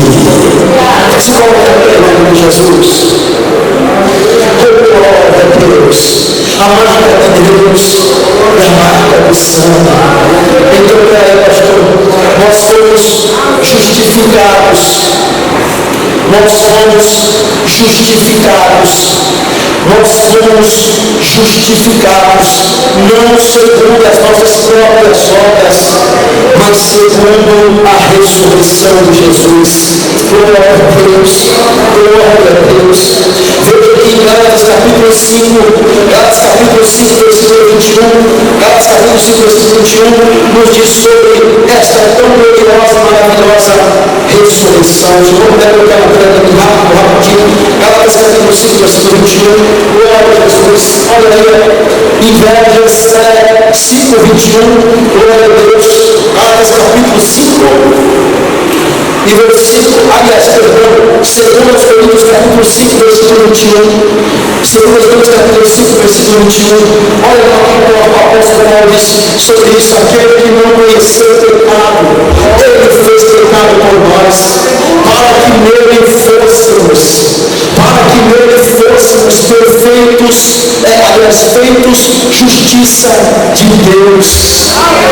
Você coloca em nome de Jesus. Glória a Deus. A marca de Deus é a marca do sangue. Então, pastor, nós fomos justificados. Nós fomos justificados. Nós fomos justificados, não segundo as nossas próprias obras, mas segundo a ressurreição de Jesus. Glória a Deus, glória a Deus. Veja aqui em Gálatas capítulo 5, Gálatas capítulo 5, versículo 21, Gálatas capítulo 5, versículo 21, nos diz sobre esta tão gloriosa, maravilhosa ressurreição. Vamos ler o que ela aqui rapidinho. Gálatas capítulo 5, versículo 21. Glória a Jesus. Olha aí, invejas 5, 21. Glória a Deus. Gálatas capítulo 5 e versículo, aliás, perdão, segundo aos Coríntios capítulo 5, versículo 21. Segundo aos Coríntios capítulo 5, versículo 21. Olha lá o que o apóstolo Paulo diz sobre isso. Aquele que não conheceu o pecado, ele fez pecado por nós, para que nele fôssemos perfeitos, feitos justiça de Deus.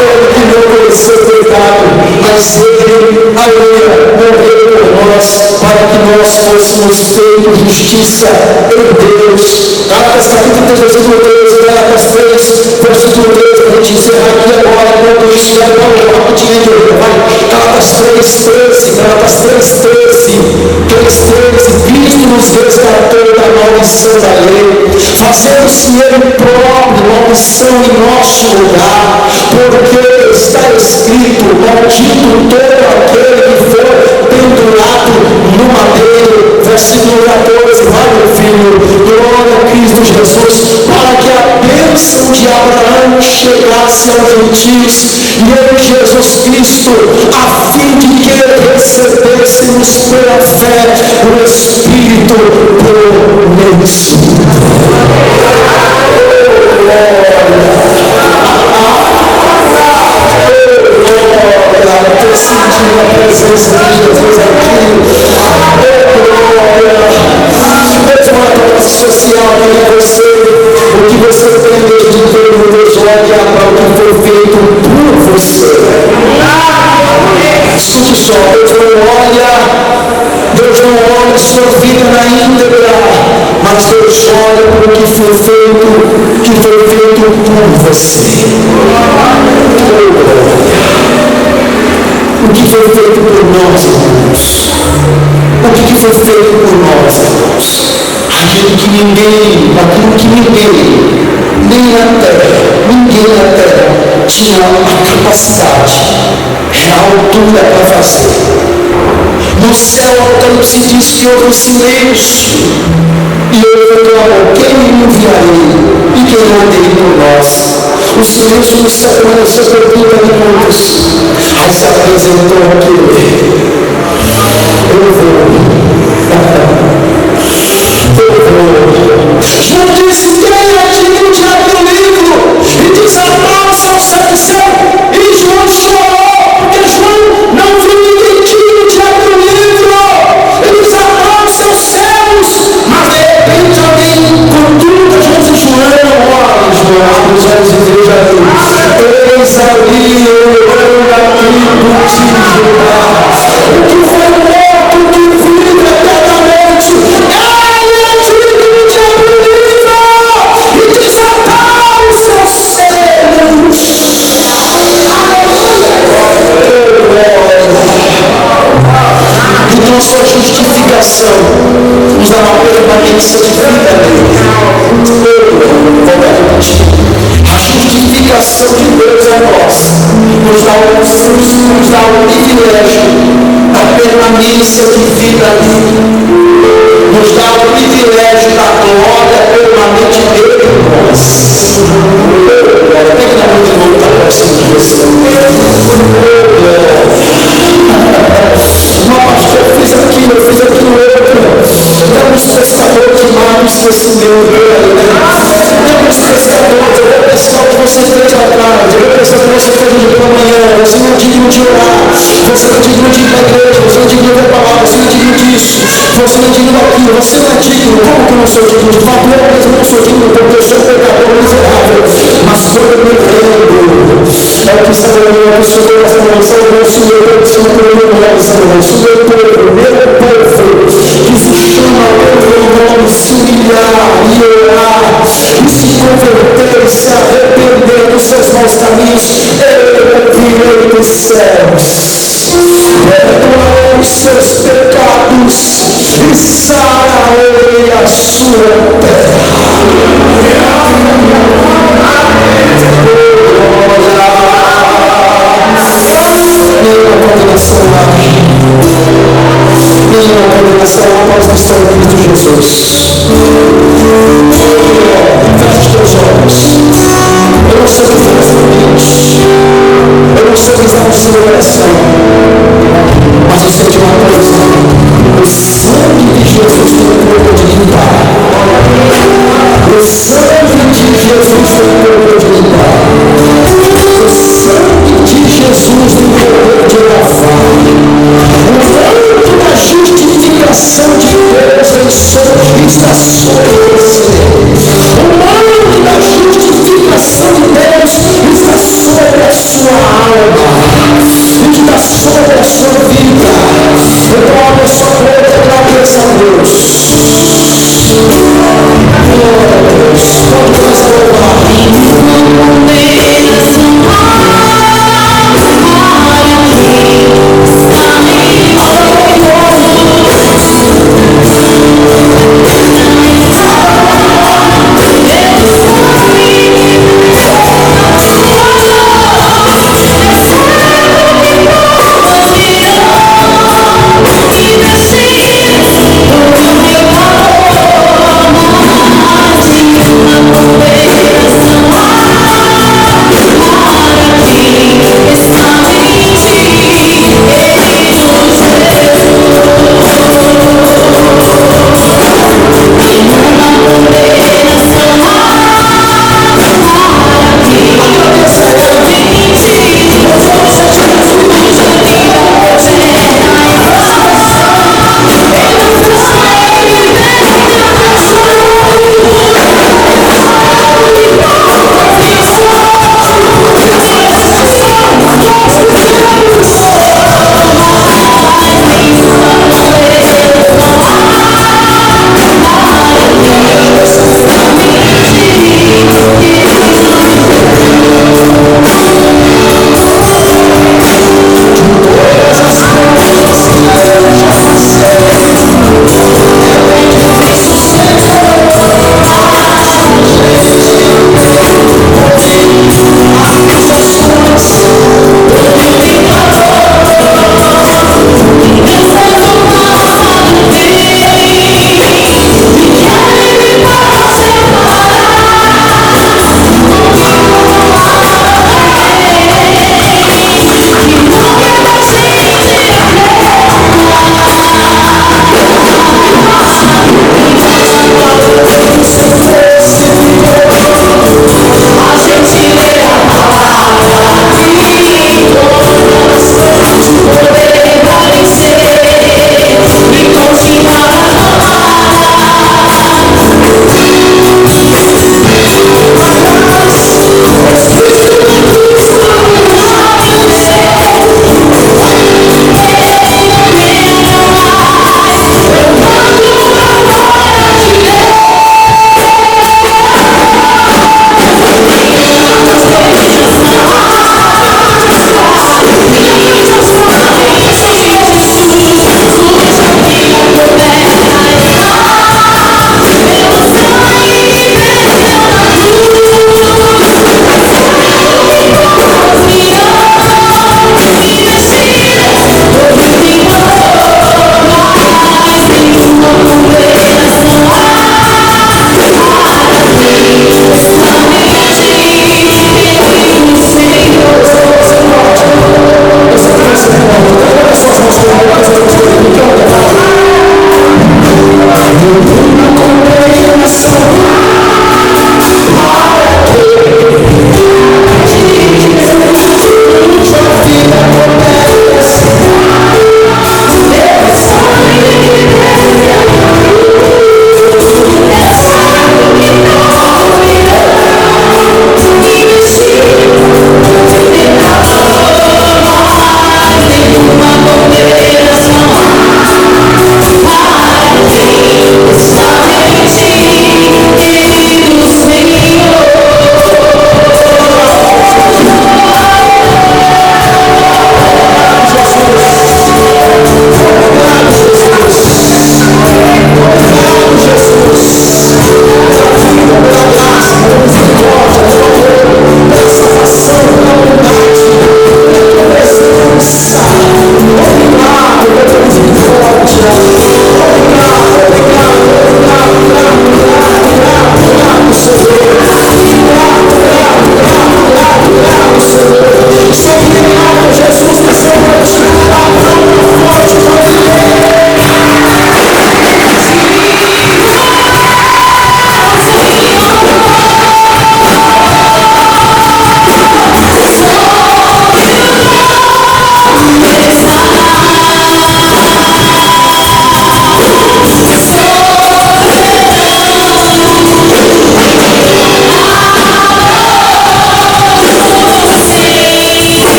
Ele que não conheceu o pecado, mas ele, aleluia, morreu por nós, para que nós fôssemos feitos justiça em Deus. Gálatas capítulo 3, versículo 13, Gálatas 3, versículo 13, a gente encerra aqui agora, quando isso é rapidinho, Gálatas 3, 13, Gálatas 3, 13, Cristo nos resgatou da maldição da lei, fazendo-se Ele próprio maldição em nosso lugar, porque está escrito: maldito todo aquele que for pendurado no madeiro. Versículo 14, vai meu filho, glória a Cristo Jesus, para que a bênção de Abraão chegasse aos gentios, e ele, Jesus Cristo, a fim de que recebêssemos pela fé o Espírito prometido. Estou sentindo a presença de Jesus aqui. Deus uma prova social para você. O que você tem desde todo Deus olha para o que foi feito por você. Escute só, Deus não olha a sua vida na íntegra, mas Deus olha para o que foi feito por você. O que foi feito por nós, irmãos? O que foi feito por nós, irmãos? Aquilo que ninguém, nem na terra, tinha a capacidade, a altura para fazer. No céu, Apocalipse diz que houve um silêncio. E eu clamo: quem me enviarei? E quem mandarei por nós? O silêncio no céu permaneceu por 30 minutos. Aí se apresentou aquele: eu vou. João disse: quem é digno de abrir o livro? E desarmar o seu coração. E João chorou, porque João não viu ninguém digno de abrir o livro. Ele desarmou os seus céus. Mas de repente alguém contuda João se joelho. Olha, João, abre os olhos e veja ali. Eis ali o leão da tribo de Judá. O que foi morto, o que vive eternamente. Ele é digno de abrir o livro e desatar os seus selos. Então a sua justificação nos dá uma permanência de vida nele. A justificação de Deus a nós nos dá o fruto, nos dá o privilégio da permanência de vida nele. Nos dá o privilégio da glória permanente dele em nós. Pega na mão de novo, está próximo de você. Pastor, eu fiz aquilo outro. Temos pescadores de magos nesse meu reino. Temos pescadores, eu vou pescar o que você fez lá atrás. Eu vou pescar o que você fez hoje pela manhã. Você não é digno de orar. Você não é digno de ir para a igreja. Você não é digno de ver a palavra. Você não é digno disso. Você não é digno daquilo. Você não é digno. Como que eu não sou digno? De fato, eu mesmo não sou digno, porque eu sou um pecador miserável. Mas quando eu me rendo, é o que está falando aqui sobre essa relação do nosso Senhor. Eu estou falando essa relação. Meu povo, que se chama pelo nome, se humilhar e orar, e se converter, se arrepender dos seus maus caminhos, eu virei dos céus, perdoarei os seus pecados e sararei a sua terra. Nenhuma condenação lá. Nenhuma condenação após a história de Cristo Jesus. Feche os teus olhos. Eu não sei o que faz em mente. Eu não sei o que está no seu coração.